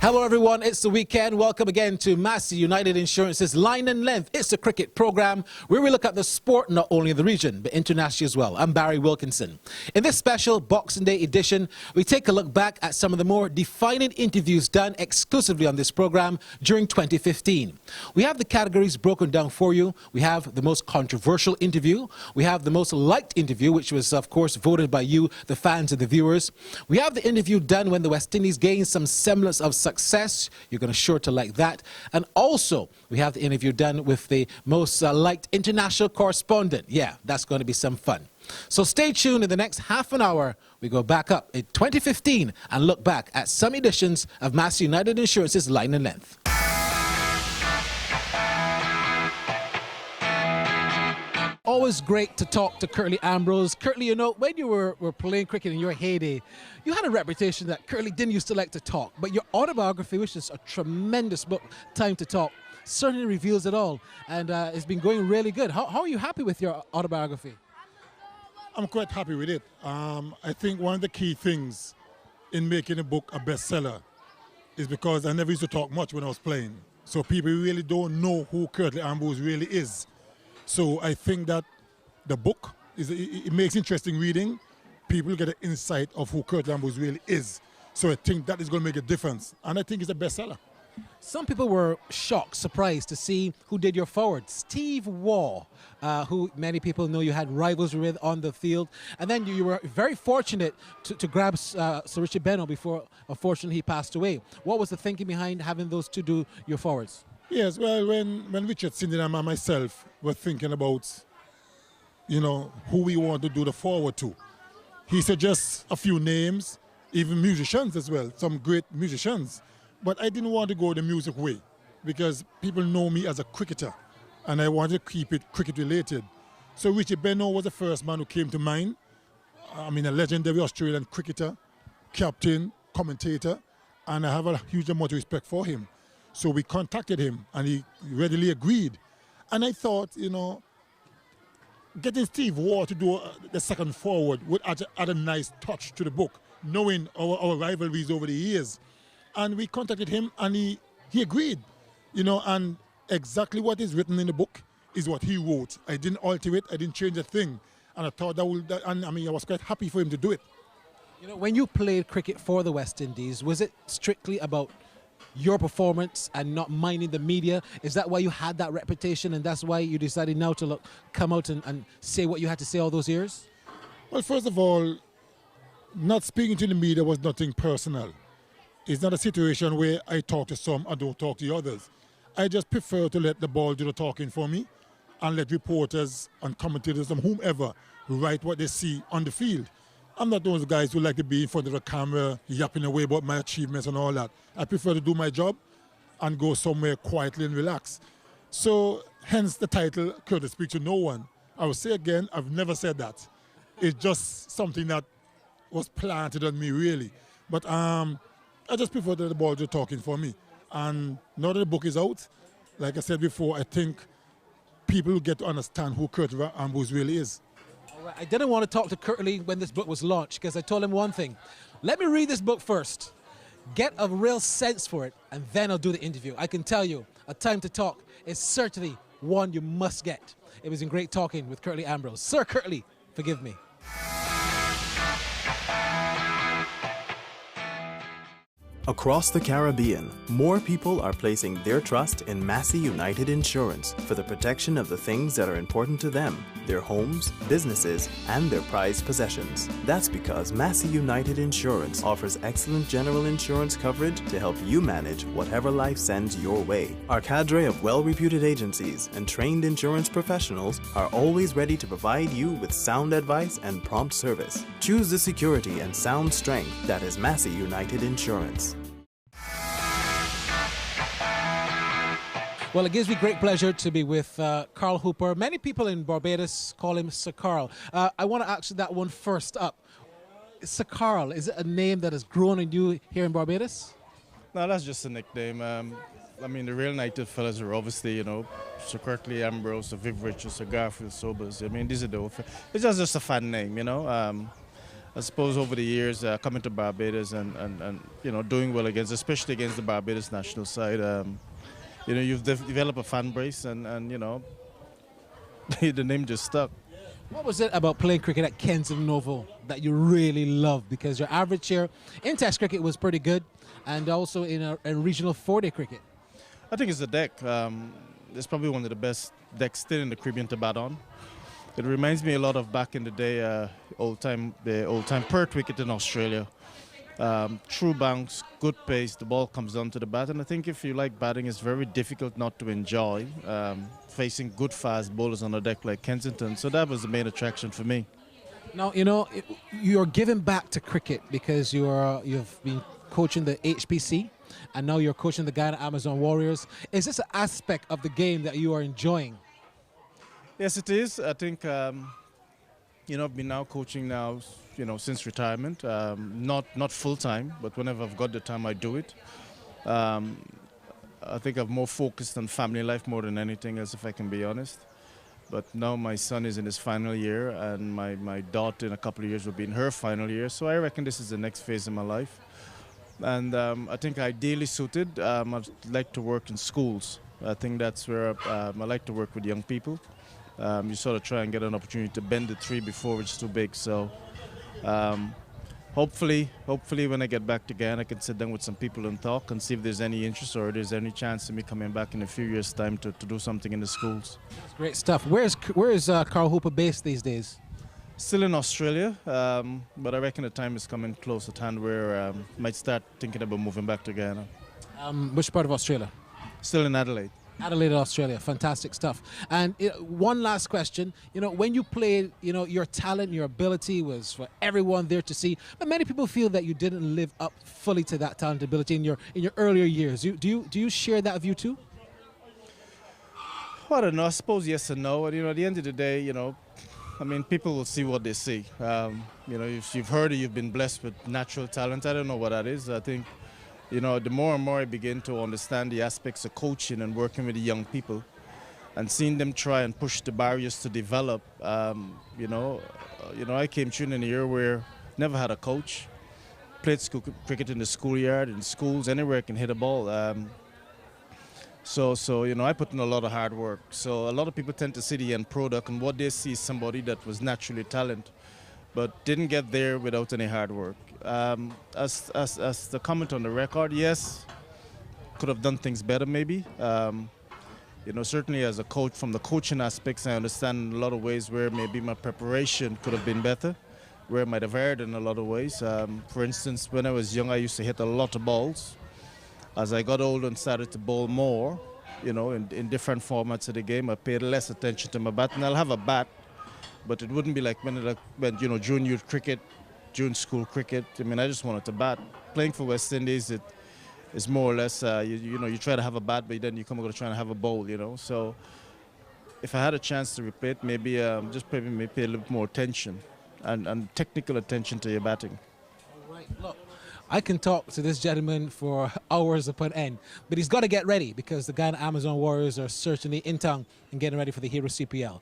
Hello everyone, it's the weekend. Welcome again to Massey United Insurance's Line and Length. It's a cricket program where we look at the sport not only in the region but internationally as well. I'm Barry Wilkinson. In this special Boxing Day edition, we take a look back at some of the more defining interviews done exclusively on this program during 2015. We have the categories broken down for you. We have the most controversial interview. We have the most liked interview, which was of course voted by you, the fans and the viewers. We have the interview done when the West Indies gained some semblance of success. You're going to sure to like that. And also, we have the interview done with the most liked international correspondent. Yeah, that's going to be some fun. So stay tuned. In the next half an hour, we go back up in 2015 and look back at some editions of Massey United Insurance's Line and Length. Always great to talk to Curtly Ambrose. Curtly, you know, when you were playing cricket in your heyday, you had a reputation that Curtly didn't used to like to talk. But your autobiography, which is a tremendous book, Time to Talk, certainly reveals it all. And it's been going really good. How are you happy with your autobiography? I'm quite happy with it. I think one of the key things in making a book a bestseller is because I never used to talk much when I was playing. So people really don't know who Curtly Ambrose really is. So I think that the book, it makes interesting reading. People get an insight of who Curtly Ambrose really is. So I think that is going to make a difference. And I think it's a bestseller. Some people were shocked, surprised to see who did your forward. Steve Waugh, who many people know you had rivalry with on the field. And then you were very fortunate to grab Sir Richard Beno before, unfortunately, he passed away. What was the thinking behind having those two do your forwards? Yes, well, when Richard Sindin and myself were thinking about, you know, who we want to do the forward to, he suggests a few names, even musicians as well, some great musicians. But I didn't want to go the music way because people know me as a cricketer and I wanted to keep it cricket related. So Richard Beno was the first man who came to mind. I mean, a legendary Australian cricketer, captain, commentator, and I have a huge amount of respect for him. So we contacted him and he readily agreed. And I thought, you know, getting Steve Waugh to do the second forward would add a nice touch to the book, knowing our rivalries over the years. And we contacted him and he agreed, you know, and exactly what is written in the book is what he wrote. I didn't alter it, I didn't change a thing. And I thought I was quite happy for him to do it. You know, when you played cricket for the West Indies, was it strictly about your performance and not minding the media? Is that why you had that reputation and that's why you decided now to come out and say what you had to say all those years? Well, first of all, not speaking to the media was nothing personal. It's not a situation where I talk to some, I don't talk to the others. I just prefer to let the ball do the talking for me and let reporters and commentators and whomever write what they see on the field. I'm not those guys who like to be in front of the camera, yapping away about my achievements and all that. I prefer to do my job and go somewhere quietly and relax. So, hence the title, Curtly Speaks to No One. I will say again, I've never said that. It's just something that was planted on me, really. But I just prefer that the ball do talking for me. And now that the book is out, like I said before, I think people will get to understand who Curtly Ambrose really is. I didn't want to talk to Curtly when this book was launched because I told him one thing. Let me read this book first, get a real sense for it, and then I'll do the interview. I can tell you, A Time to Talk is certainly one you must get. It was great talking with Curtly Ambrose. Sir Curtly, forgive me. Across the Caribbean, more people are placing their trust in Massey United Insurance for the protection of the things that are important to them, their homes, businesses, and their prized possessions. That's because Massey United Insurance offers excellent general insurance coverage to help you manage whatever life sends your way. Our cadre of well-reputed agencies and trained insurance professionals are always ready to provide you with sound advice and prompt service. Choose the security and sound strength that is Massey United Insurance. Well, it gives me great pleasure to be with Carl Hooper. Many people in Barbados call him Sir Carl. I want to ask you that one first up. Sir Carl, is it a name that has grown on you here in Barbados? No, that's just a nickname. I mean, the real native fellas are obviously, you know, Sir Curtly Ambrose, Sir Viv Richards, Sir Garfield Sobers. I mean, these are the old. It's just a fun name, you know. I suppose over the years, coming to Barbados and you know, doing well against, especially against the Barbados national side, you know, you've developed a fan base and you know, the name just stuck. What was it about playing cricket at Kensington Oval that you really loved? Because your average here in Test cricket was pretty good, and also in regional 4-day cricket. I think it's the deck. It's probably one of the best decks still in the Caribbean to bat on. It reminds me a lot of back in the day, the old time Perth wicket in Australia. True bounce, good pace, the ball comes down to the bat, and I think if you like batting, it's very difficult not to enjoy facing good fast bowlers on a deck like Kensington. So that was the main attraction for me. Now, you know, you're giving back to cricket because you've been coaching the HPC, and now you're coaching the Guyana Amazon Warriors. Is this an aspect of the game that you are enjoying? Yes, it is. I think, you know, I've been now coaching now, you know, since retirement. Not full-time, but whenever I've got the time, I do it. I think I'm more focused on family life more than anything else, if I can be honest. But now my son is in his final year, and my daughter in a couple of years will be in her final year. So I reckon this is the next phase of my life. And I think ideally suited, I'd like to work in schools. I think that's where I like to work with young people. You sort of try and get an opportunity to bend the tree before it's too big. So hopefully when I get back to Guyana, I can sit down with some people and talk and see if there's any interest or there's any chance of me coming back in a few years' time to do something in the schools. That's great stuff. Where is Carl Hooper based these days? Still in Australia, but I reckon the time is coming close at hand where I might start thinking about moving back to Guyana. Which part of Australia? Still in Adelaide. Adelaide, Australia. Fantastic stuff. And one last question. You know, when you played, you know, your talent, your ability was for everyone there to see. But many people feel that you didn't live up fully to that talent ability in your earlier years. Do you share that view too? Well, I don't know. I suppose yes and no. And, you know, at the end of the day, you know, I mean, people will see what they see. You know, if you've heard it, you've been blessed with natural talent. I don't know what that is. I think, you know, the more and more I begin to understand the aspects of coaching and working with the young people and seeing them try and push the barriers to develop, you know, I came through in a year where never had a coach, played school cricket in the schoolyard, in schools, anywhere I can hit a ball. So, you know, I put in a lot of hard work. So a lot of people tend to see the end product, and what they see is somebody that was naturally talented, but didn't get there without any hard work. As the comment on the record, yes, could have done things better maybe. You know, certainly as a coach, from the coaching aspects, I understand in a lot of ways where maybe my preparation could have been better, where it might have erred in a lot of ways. For instance, when I was young, I used to hit a lot of balls. As I got older and started to bowl more, you know, in different formats of the game, I paid less attention to my bat. And I'll have a bat, but it wouldn't be like when you know, during youth cricket, during school cricket. I mean, I just wanted to bat. Playing for West Indies, it is more or less, you know, you try to have a bat, but then you come over to try and have a bowl, you know. So if I had a chance to replay it, maybe just pay a little bit more attention and technical attention to your batting. All right, look. I can talk to this gentleman for hours upon end, but he's got to get ready because the Guyana Amazon Warriors are certainly in town and getting ready for the Hero CPL.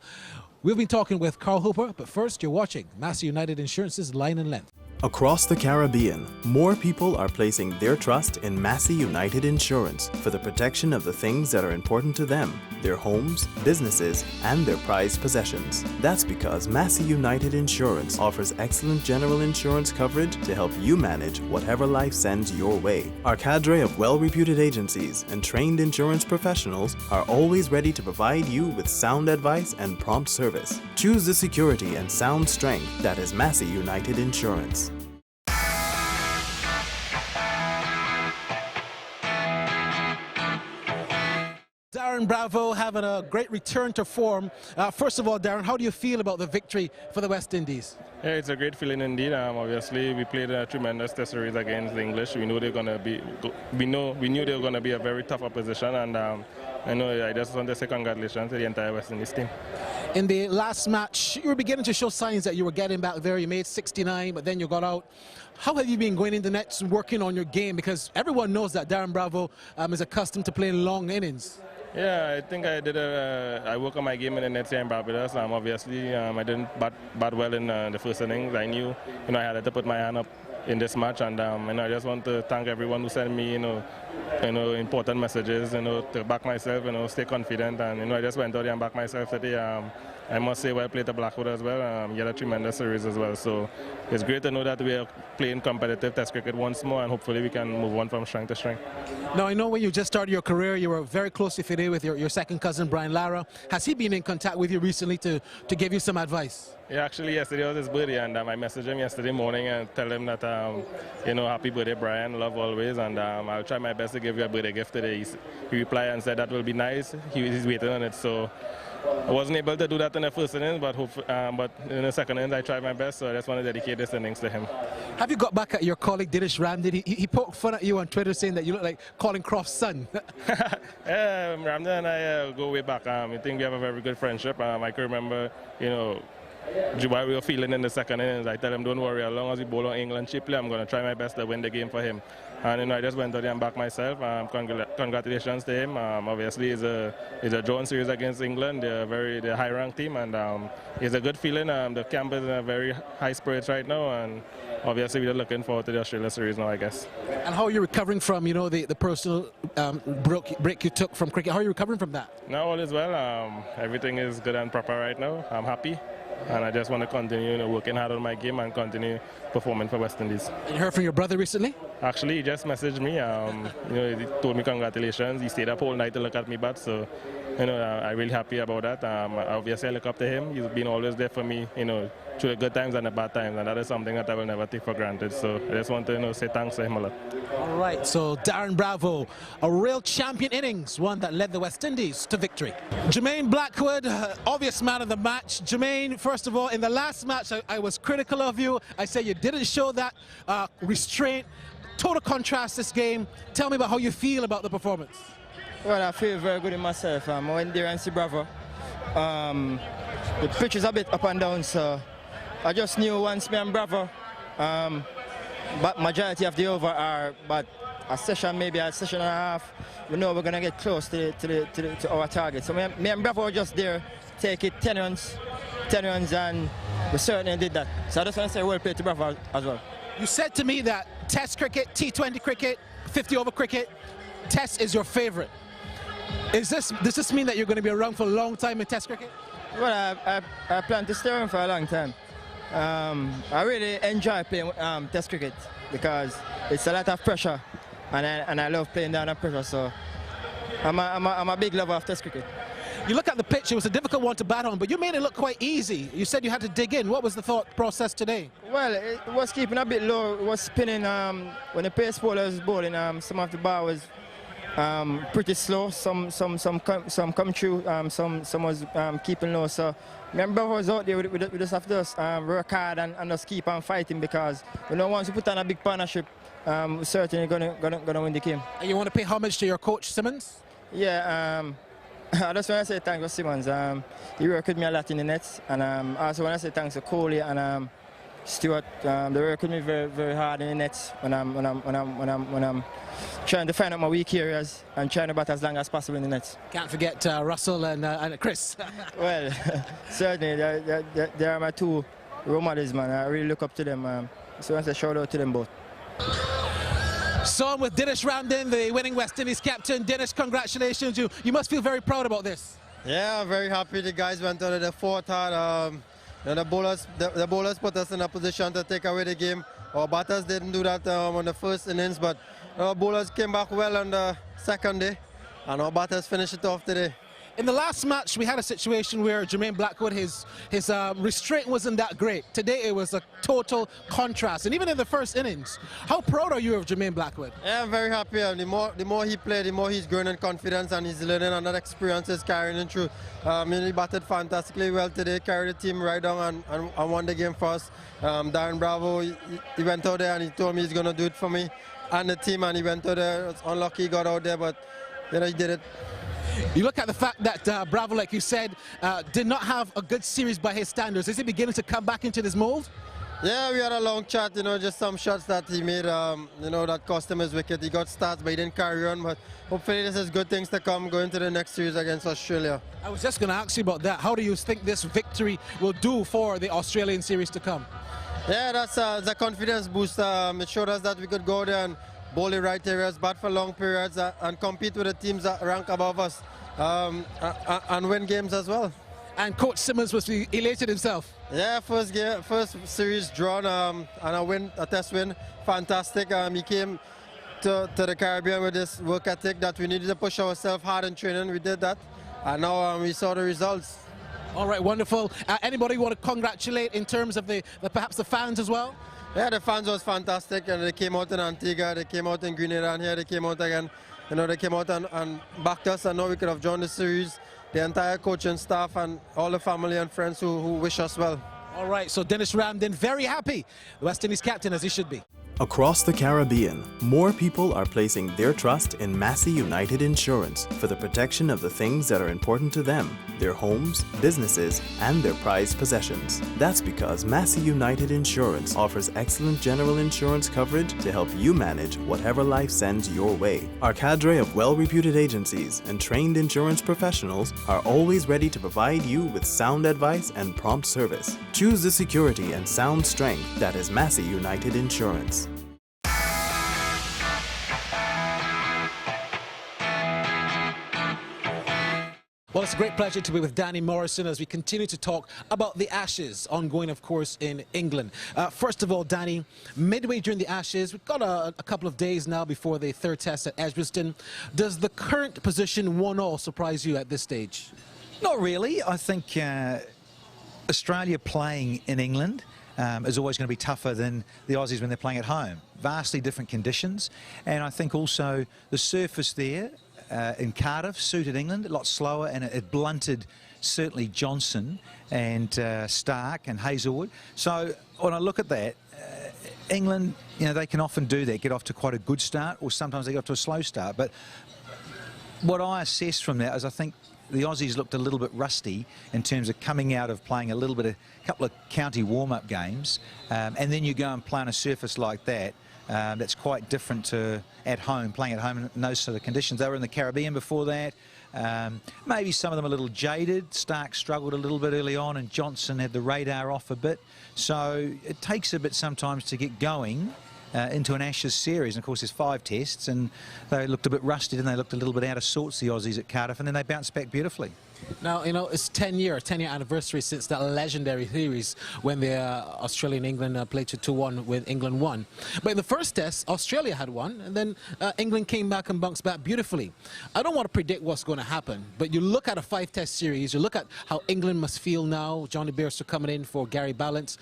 We've been talking with Carl Hooper, but first you're watching Massey United Insurance's Line and Length. Across the Caribbean, more people are placing their trust in Massey United Insurance for the protection of the things that are important to them, their homes, businesses, and their prized possessions. That's because Massey United Insurance offers excellent general insurance coverage to help you manage whatever life sends your way. Our cadre of well-reputed agencies and trained insurance professionals are always ready to provide you with sound advice and prompt service. Choose the security and sound strength that is Massey United Insurance. Darren Bravo having a great return to form. First of all, Darren, how do you feel about the victory for the West Indies? Yeah, it's a great feeling indeed. Obviously, we played a tremendous test series against the English. We knew they're going to be. We knew they were going to be a very tough opposition, and I know I just want to say congratulations to the entire West Indies team. In the last match, you were beginning to show signs that you were getting back there. You made 69, but then you got out. How have you been going into the nets and working on your game? Because everyone knows that Darren Bravo is accustomed to playing long innings. Yeah, I think I did. I worked on my game in the nets here in Barbados. Obviously, I didn't bat well in the first innings. I knew, I had to put my hand up in this match, and I just want to thank everyone who sent me, important messages, to back myself, stay confident, and I just went out there and backed myself today. I must say, well played to Blackwood as well. He had a tremendous series as well. So it's great to know that we are playing competitive Test cricket once more, and hopefully we can move on from strength to strength. Now, I know when you just started your career, you were very closely fitted with your second cousin, Brian Lara. Has he been in contact with you recently to give you some advice? Yeah, actually, yesterday was his birthday, and I messaged him yesterday morning and tell him that, happy birthday, Brian, love always, and I'll try my best to give you a birthday gift today. He replied and said that will be nice. He's waiting on it, so I wasn't able to do that in the first innings, but in the second innings I tried my best, so I just want to dedicate this innings to him. Have you got back at your colleague Dinesh Ramdin? He poked fun at you on Twitter saying that you look like Colin Croft's son. Ramdin and I go way back. I think we have a very good friendship. I can remember, while we were feeling in the second innings, I tell him, don't worry, as long as we bowl on England cheaply, I'm going to try my best to win the game for him. And I just went out there and backed myself. Congratulations to him. Obviously, it's a drawn series against England. They're a high-ranked team, and it's a good feeling. The camp is in a very high spirits right now, and obviously we're looking forward to the Australia series now, I guess. And how are you recovering from, the personal break you took from cricket? How are you recovering from that? Now all is well. Everything is good and proper right now. I'm happy. And I just want to continue working hard on my game and continue performing for West Indies. You heard from your brother recently? Actually, he just messaged me. He told me congratulations. He stayed up all night to look at me bat. So, I'm really happy about that. Obviously, I look up to him. He's been always there for me, through the good times and the bad times. And that is something that I will never take for granted. So I just want to say thanks to him a lot. All right. So Darren Bravo, a real champion innings, one that led the West Indies to victory. Jermaine Blackwood, obvious man of the match. Jermaine, first of all, in the last match, I was critical of you. I said you didn't show that restraint. Total contrast this game. Tell me about how you feel about the performance. Well, I feel very good in myself. I went there and see Bravo. The pitch is a bit up and down, so I just knew once me and Bravo, but majority of the over are, but a session, maybe a session and a half, we know we're going to get close to our target. So me and Bravo were just there, take it 10 runs, and we certainly did that. So I just want to say well played to Bravo as well. You said to me that Test cricket, T20 cricket, 50-over cricket, Test is your favorite. Does this mean that you're going to be around for a long time in Test cricket? Well, I plan to stay around for a long time. I really enjoy playing Test cricket because it's a lot of pressure, and I love playing down under pressure. So I'm a big lover of Test cricket. You look at the pitch, it was a difficult one to bat on, but you made it look quite easy. You said you had to dig in. What was the thought process today? Well, it was keeping a bit low. It was spinning when the pace bowler was bowling. Some of the bar was pretty slow. Some come through. Some was keeping low. So remember, I was out there. We just have to work hard and just keep on fighting because once we put on a big partnership, we're certainly gonna win the game. And you want to pay homage to your coach Simmons? Yeah. I just want to say thanks to Simmons. He worked with me a lot in the nets, and I also want to say thanks to Coley and Stewart. They work with me very, very hard in the nets when I'm trying to find out my weak areas and trying to bat as long as possible in the nets. Can't forget Russell and Chris. Well, certainly they are my two role models, man. I really look up to them. So I want to say shout out to them both. So I'm with Dinesh Ramdin, the winning West Indies captain. Dinesh, congratulations. You must feel very proud about this. Yeah, I'm very happy the guys went out of the fourth hard. The bowlers put us in a position to take away the game. Our batters didn't do that on the first innings, but our bowlers came back well on the second day, and our batters finished it off today. In the last match, we had a situation where Jermaine Blackwood, his restraint wasn't that great. Today, it was a total contrast. And even in the first innings, how proud are you of Jermaine Blackwood? Yeah, I'm very happy. The more he played, the more he's growing in confidence and he's learning and that experience is carrying him through. He batted fantastically well today, carried the team right down and won the game for us. Darren Bravo, he went out there and he told me he's going to do it for me and the team, and he went out there. It's unlucky he got out there, but he did it. You look at the fact that Bravo, like you said, did not have a good series by his standards. Is he beginning to come back into this mold? Yeah, we had a long chat, you know, just some shots that he made, you know, that cost him his wicket. He got starts, but he didn't carry on. But hopefully this is good things to come going to the next series against Australia. I was just going to ask you about that. How do you think this victory will do for the Australian series to come? Yeah, that's a confidence booster. It showed us that we could go there and bowl the right areas, bat for long periods, and compete with the teams that rank above us, and win games as well. And Coach Simmons was elated himself. Yeah, first series drawn, and a test win, fantastic. He came to the Caribbean with this work ethic that we needed to push ourselves hard in training. We did that, and now we saw the results. All right, wonderful. Anybody you want to congratulate in terms of perhaps the fans as well? Yeah, the fans was fantastic, and they came out in Antigua, they came out in Grenada, and here they came out again. You know, they came out and backed us, and now we could have joined the series. The entire coaching staff and all the family and friends who wish us well. All right, so Dennis Ramdin, very happy. The West Indies captain, as he should be. Across the Caribbean, more people are placing their trust in Massey United Insurance for the protection of the things that are important to them, their homes, businesses, and their prized possessions. That's because Massey United Insurance offers excellent general insurance coverage to help you manage whatever life sends your way. Our cadre of well-reputed agencies and trained insurance professionals are always ready to provide you with sound advice and prompt service. Choose the security and sound strength that is Massey United Insurance. Well, it's a great pleasure to be with Danny Morrison as we continue to talk about the Ashes, ongoing, of course, in England. First of all, Danny, midway during the Ashes, we've got a couple of days now before the third test at Edgbaston. Does the current position 1-1 surprise you at this stage? Not really. I think Australia playing in England is always going to be tougher than the Aussies when they're playing at home. Vastly different conditions. And I think also the surface there in Cardiff suited England a lot slower, and it blunted certainly Johnson and Stark and Hazelwood. So when I look at that, England, you know, they can often do that, get off to quite a good start, or sometimes they get off to a slow start. But what I assess from that is I think the Aussies looked a little bit rusty in terms of coming out of playing a couple of county warm-up games, and then you go and play on a surface like that. That's quite different to at home, playing at home in those sort of conditions. They were in the Caribbean before that. Maybe some of them a little jaded. Stark struggled a little bit early on, and Johnson had the radar off a bit. So it takes a bit sometimes to get going into an Ashes series. And of course, there's 5 tests, and they looked a bit rusted and they looked a little bit out of sorts, the Aussies at Cardiff, and then they bounced back beautifully. Now, you know, it's 10-year anniversary since that legendary series when the Australia-England played 2-1 with England won. But in the first test, Australia had won, and then England came back and bounced back beautifully. I don't want to predict what's going to happen, but you look at a 5-test series, you look at how England must feel now, Johnny Bairstow coming in for Gary Ballance.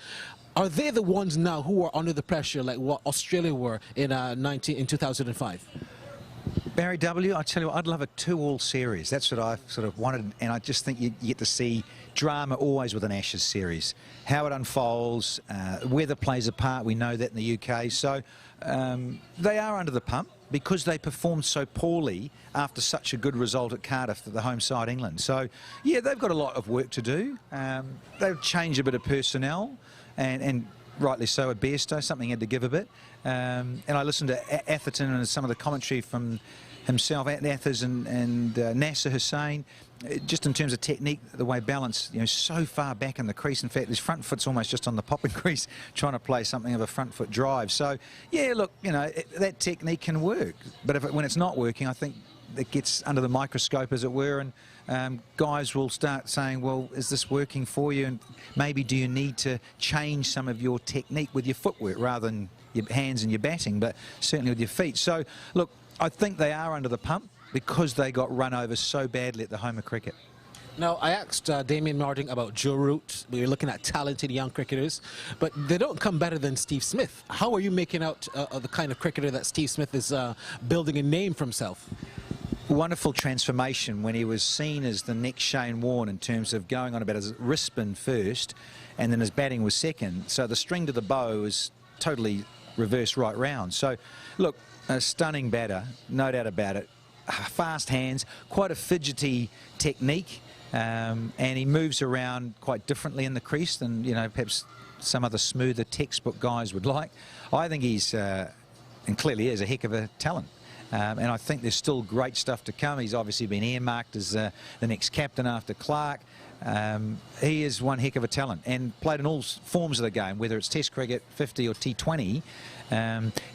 Are they the ones now who are under the pressure like what Australia were in 2005? Barry W., I tell you what, I'd love a 2-all series. That's what I sort of wanted, and I just think you get to see drama always with an Ashes series. How it unfolds, weather plays a part, we know that in the UK. So they are under the pump because they performed so poorly after such a good result at Cardiff, the home side England. So, yeah, they've got a lot of work to do. They've changed a bit of personnel, and rightly so at Bairstow, something had to give a bit. And I listened to Atherton and some of the commentary from himself, Athers and Nasser Hussain, just in terms of technique, the way Balance, you know, so far back in the crease. In fact, his front foot's almost just on the popping crease, trying to play something of a front foot drive. So, yeah, look, you know, that technique can work. But when it's not working, I think it gets under the microscope, as it were, and guys will start saying, well, is this working for you? And maybe do you need to change some of your technique with your footwork rather than your hands and your batting, but certainly with your feet. So, look, I think they are under the pump because they got run over so badly at the home of cricket. Now, I asked Damien Marding about Joe Root. We were looking at talented young cricketers, but they don't come better than Steve Smith. How are you making out the kind of cricketer that Steve Smith is building a name for himself? Wonderful transformation when he was seen as the next Shane Warne in terms of going on about his wrist spin first, and then his batting was second. So the string to the bow was totally reversed right round. So, look, a stunning batter, no doubt about it. Fast hands, quite a fidgety technique, and he moves around quite differently in the crease than, you know, perhaps some other smoother textbook guys would like. I think he's, and clearly is, a heck of a talent. And I think there's still great stuff to come. He's obviously been earmarked as the next captain after Clark. He is one heck of a talent and played in all forms of the game, whether it's Test cricket, 50 or T20.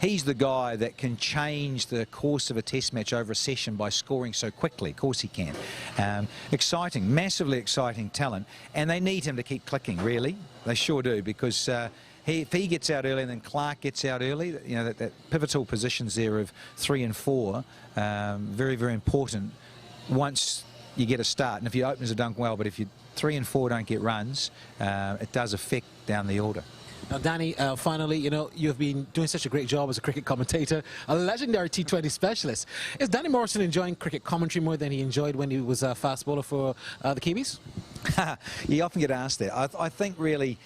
He's the guy that can change the course of a Test match over a session by scoring so quickly. Of course he can. Exciting, massively exciting talent, and they need him to keep clicking, really. They sure do, because if he gets out early and then Clark gets out early, you know, that pivotal positions there of 3 and 4, very, very important once you get a start. And if your openers are done well, but if you 3 and 4 don't get runs, it does affect down the order. Now, Danny, finally, you know, you've been doing such a great job as a cricket commentator, a legendary T20 specialist. Is Danny Morrison enjoying cricket commentary more than he enjoyed when he was a fast bowler for the Kiwis? You often get asked that. I think really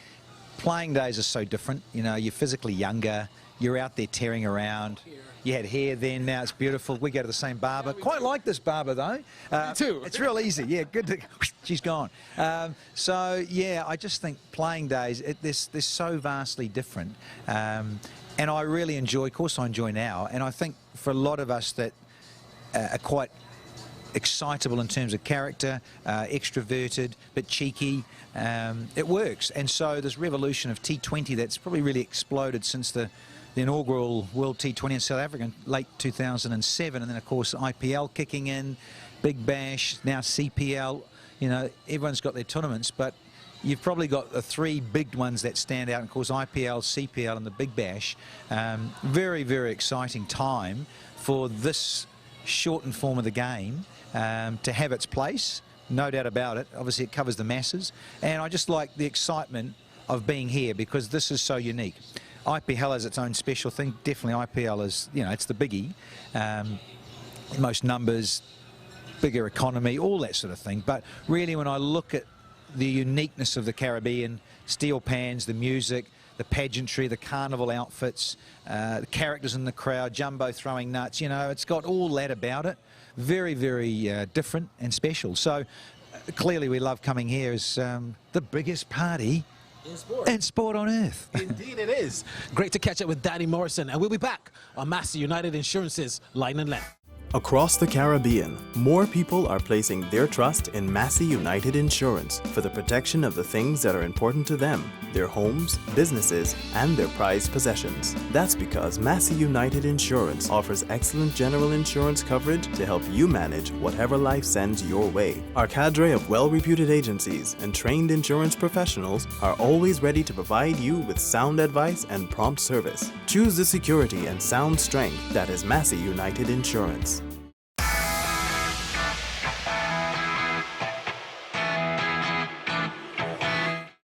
playing days are so different. You know, you're physically younger, you're out there tearing around. You had hair then, now it's beautiful. We go to the same barber. Quite like this barber, though. Me too. It's real easy. Yeah, good to... She's gone. So, yeah, I just think playing days, they're so vastly different. And I really enjoy, of course I enjoy now, and I think for a lot of us that are quite excitable in terms of character, extroverted, but cheeky, it works. And so this revolution of T20 that's probably really exploded since the inaugural World T20 in South Africa in late 2007, and then of course IPL kicking in, Big Bash, now CPL. You know, everyone's got their tournaments, but you've probably got the 3 big ones that stand out, of course IPL, CPL and the Big Bash. Very, very exciting time for this shortened form of the game to have its place, no doubt about it. Obviously it covers the masses, and I just like the excitement of being here because this is so unique. IPL has its own special thing. Definitely IPL is, you know, it's the biggie. Most numbers, bigger economy, all that sort of thing. But really when I look at the uniqueness of the Caribbean, steel pans, the music, the pageantry, the carnival outfits, the characters in the crowd, Jumbo throwing nuts, you know, it's got all that about it. Very, very different and special. So clearly we love coming here as the biggest party in sport on earth. Indeed it is. Great to catch up with Danny Morrison, and we'll be back on Massey United Insurance's Line and Length. Across the Caribbean, more people are placing their trust in Massey United Insurance for the protection of the things that are important to them, their homes, businesses, and their prized possessions. That's because Massey United Insurance offers excellent general insurance coverage to help you manage whatever life sends your way. Our cadre of well-reputed agencies and trained insurance professionals are always ready to provide you with sound advice and prompt service. Choose the security and sound strength that is Massey United Insurance.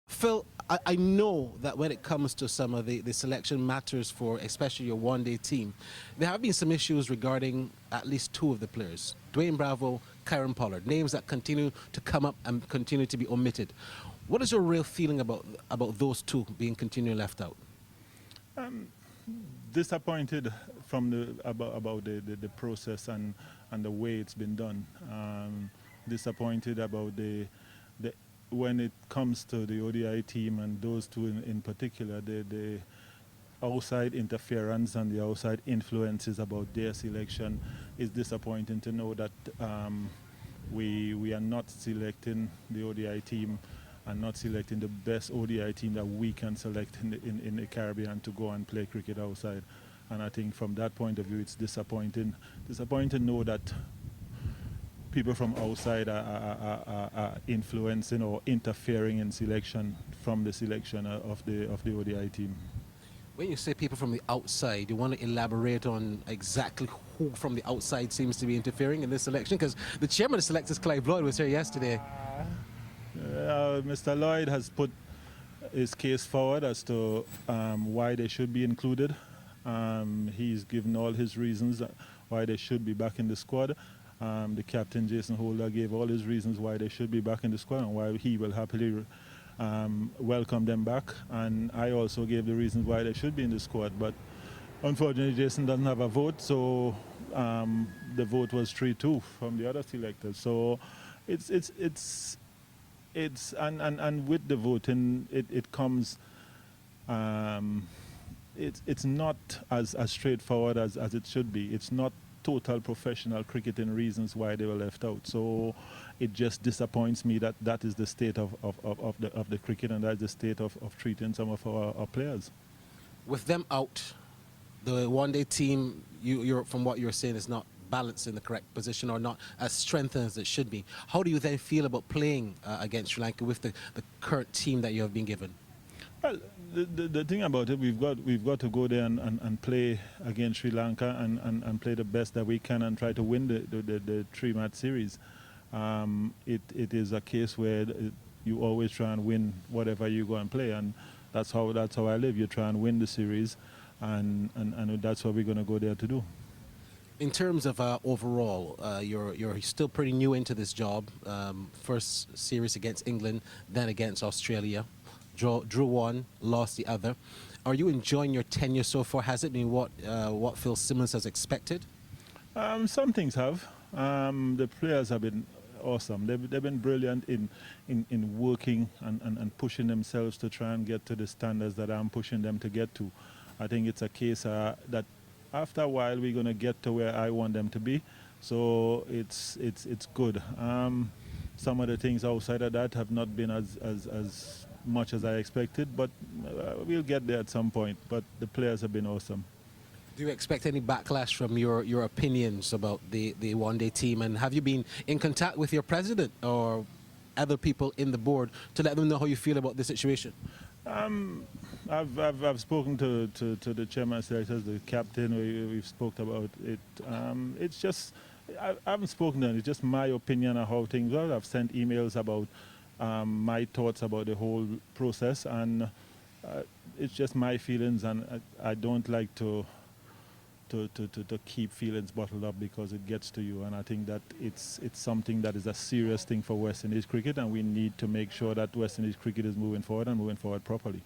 Phil, I know that when it comes to some of the selection matters for especially your one-day team, there have been some issues regarding at least 2 of the players, Jermaine Bravo, Kieran Pollard, names that continue to come up and continue to be omitted. What is your real feeling about those 2 being continually left out? Disappointed from about the process and the way it's been done. Disappointed about when it comes to the ODI team and those 2 in particular, the outside interference and the outside influences about their selection is disappointing to know that we are not selecting the ODI team and not selecting the best ODI team that we can select in the Caribbean to go and play cricket outside. And I think from that point of view, it's disappointing. Disappointing to know that people from outside are influencing or interfering in selection from the selection of the ODI team. When you say people from the outside, you want to elaborate on exactly who from the outside seems to be interfering in this selection? Because the chairman of the selectors, Clive Lloyd, was here yesterday. Mr. Lloyd has put his case forward as to why they should be included. He's given all his reasons why they should be back in the squad. The captain, Jason Holder, gave all his reasons why they should be back in the squad and why he will happily welcome them back. And I also gave the reasons why they should be in the squad. But unfortunately, Jason doesn't have a vote, so the vote was 3-2 from the other selectors. So it's and with the voting, it comes It's not as straightforward as it should be. It's not total professional cricketing reasons why they were left out. So it just disappoints me that that is the state of the cricket, and that's the state of treating some of our players. With them out, the one-day team, you're from what you're saying, is not balanced in the correct position or not as strengthened as it should be. How do you then feel about playing against Sri Lanka with the current team that you have been given? Well, the thing about it, we've got to go there and play against Sri Lanka and play the best that we can and try to win the 3-match series. It is a case where you always try and win whatever you go and play, and that's how I live. You try and win the series, and that's what we're going to go there to do. In terms of overall, you're still pretty new into this job. First series against England, then against Australia. Drew one, lost the other. Are you enjoying your tenure so far? Has it been what Phil Simmons has expected? Some things have. The players have been awesome. They've been brilliant in working and pushing themselves to try and get to the standards that I'm pushing them to get to. I think it's a case that after a while we're going to get to where I want them to be. So it's good. Some of the things outside of that have not been as much as I expected, but we'll get there at some point. But the players have been awesome. Do you expect any backlash from your opinions about the one-day team? And have you been in contact with your president or other people in the board to let them know how you feel about the situation? I've spoken to the chairman, selectors, the captain. We've spoke about it. It's just I haven't spoken to them. It's just my opinion on how things are. I've sent emails about my thoughts about the whole process, and it's just my feelings, and I don't like to keep feelings bottled up because it gets to you, and I think that it's something that is a serious thing for West Indies cricket, and we need to make sure that West Indies cricket is moving forward and moving forward properly.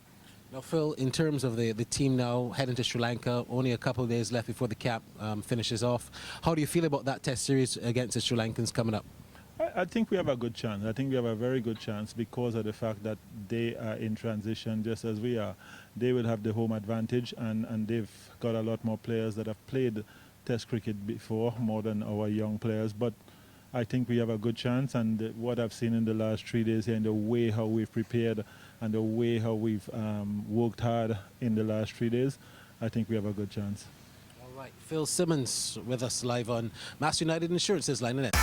Now, Phil, in terms of the team now heading to Sri Lanka, only a couple of days left before the cap finishes off. How do you feel about that test series against the Sri Lankans coming up? I think we have a good chance. I think we have a very good chance because of the fact that they are in transition just as we are. They will have the home advantage, and they've got a lot more players that have played Test cricket before, more than our young players. But I think we have a good chance, and what I've seen in the last 3 days here, and the way how we've prepared and the way how we've worked hard in the last 3 days, I think we have a good chance. All right, Phil Simmons with us live on Mass United Insurance's Line and Net.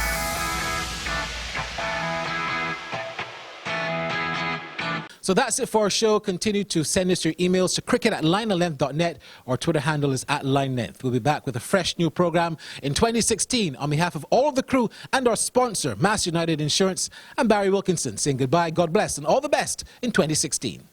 So that's it for our show. Continue to send us your emails to cricket@lineandlength.net. Our Twitter handle is @linelength. We'll be back with a fresh new program in 2016. On behalf of all of the crew and our sponsor, Mass United Insurance, I'm Barry Wilkinson saying goodbye, God bless, and all the best in 2016.